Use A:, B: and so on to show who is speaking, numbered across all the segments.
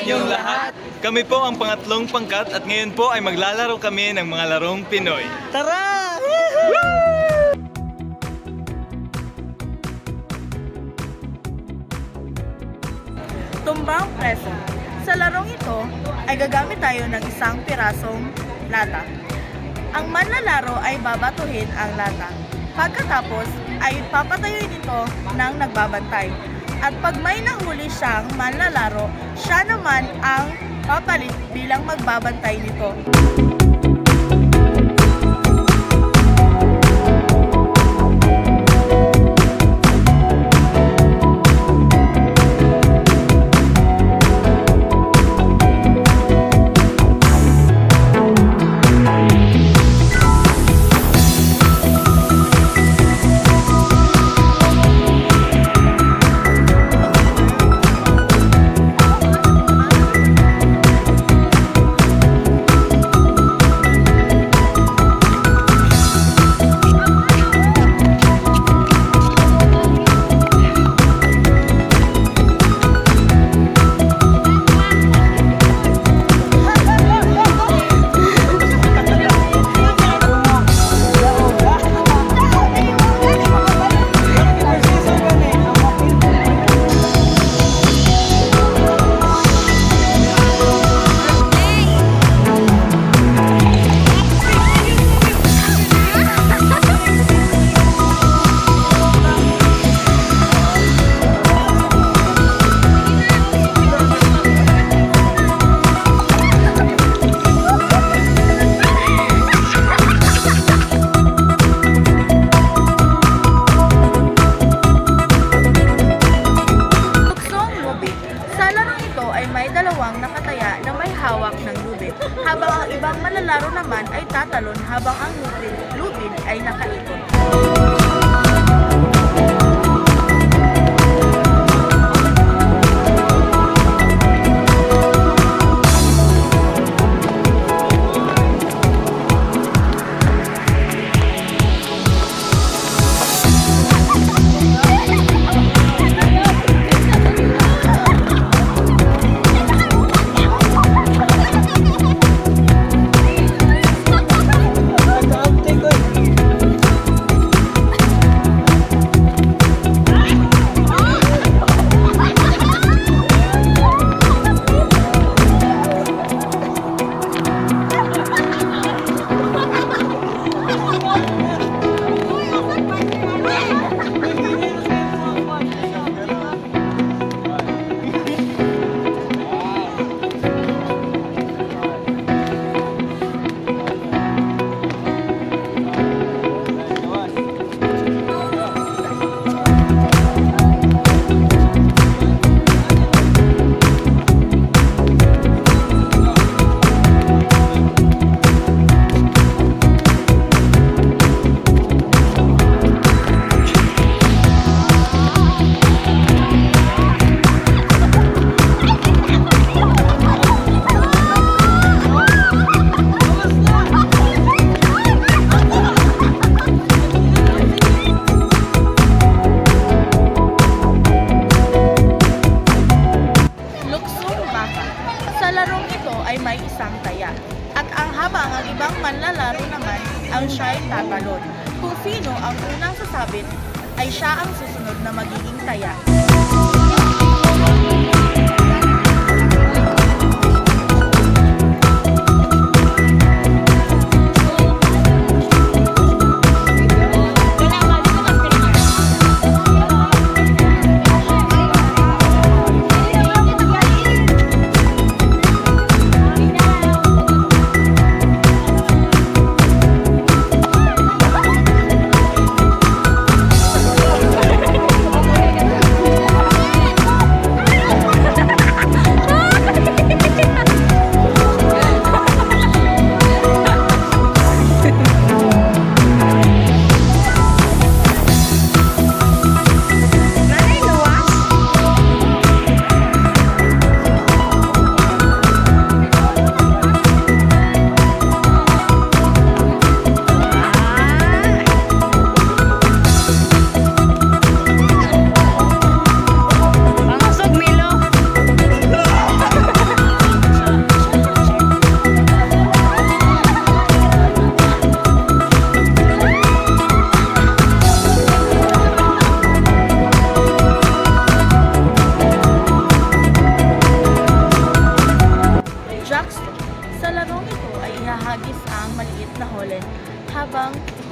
A: inyong lahat. Kami po ang pangatlong pangkat at ngayon po ay maglalaro kami ng mga larong Pinoy.
B: Tara! Tumbang preso. Sa larong ito ay gagamit tayo ng isang pirasong lata. Ang manlalaro ay babatuhin ang lata. Pagkatapos ay papatayuin ito ng nagbabantay. At pag may nahuli siyang manlalaro, siya naman ang papalit bilang magbabantay nito. Nakataya na may hawak ng lubid, habang ang ibang manlalaro naman ay tatalon habang ang lubid ay nakaikot. Sa larong ito ay may isang taya. At habang ang ibang manlalaro naman ang siya'y tatalon. Kung sino ang unang sasabit ay siya ang susunod na magiging taya.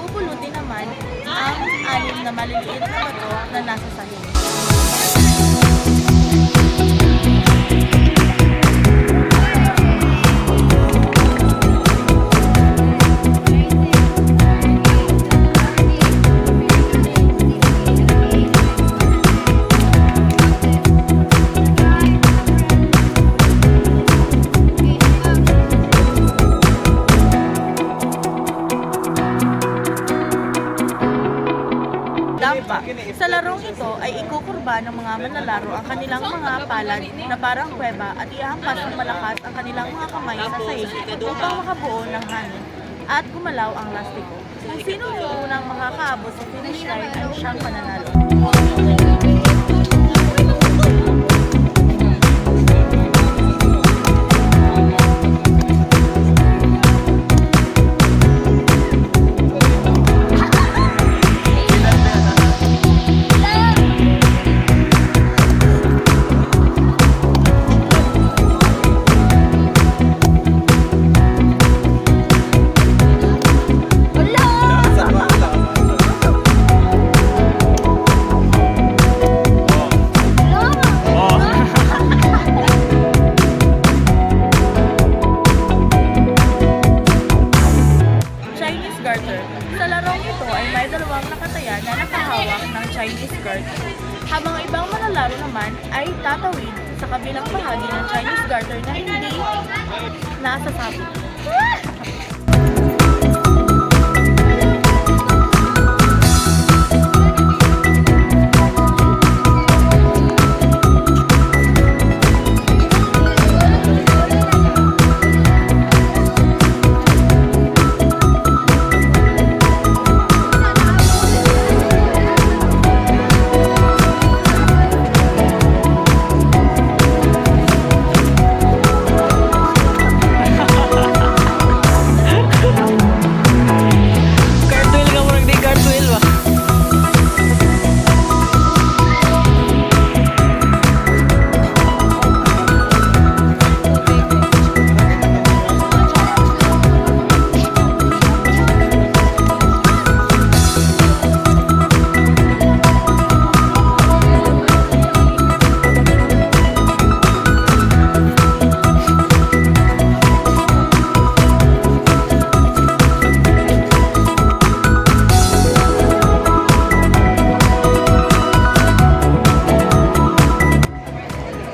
B: pupulutin naman ang 6 na maliliit na bato na nasa sahig. Dampa. Sa larong ito ay ikukurba ng mga manlalaro ang kanilang mga palad na parang kuweba at ihampas ng malakas ang kanilang mga kamay sa sahig upang makabuo ng hangin at gumalaw ang lastiko. Kung sino yung unang makakaabot sa finish line ay siyang pananalo. Chinese garter. Sa larong ito ay may dalawang nakataya na nakahawak ng Chinese garter. Habang ang ibang manlalaro naman ay tatawid sa kabilang bahagi ng Chinese garter na hindi nasasabit.
A: Cartwheel ka murag di cartwheel ba?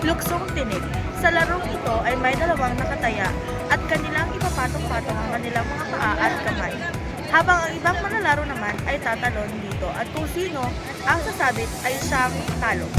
B: Luksong tinik. Sa larong ito ay may dalawang nakataya at kanilang ipapatong-patong ang kanilang mga paa at kamay. Habang ang ibang manlalaro naman ay tatalon dito at kung sino ang sasabit ay siyang talo.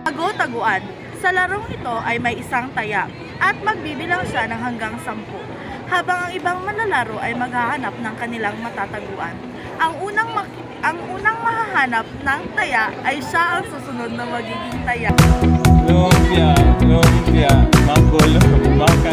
B: Tago-taguan. Sa larong ito ay may isang taya at magbibilang siya ng hanggang 10. Habang ang ibang manlalaro ay maghahanap ng kanilang matataguan. Ang unang mahahanap ng taya ay siya ang susunod na magiging taya.
A: Lumpia, lumpia, magulo, magulo.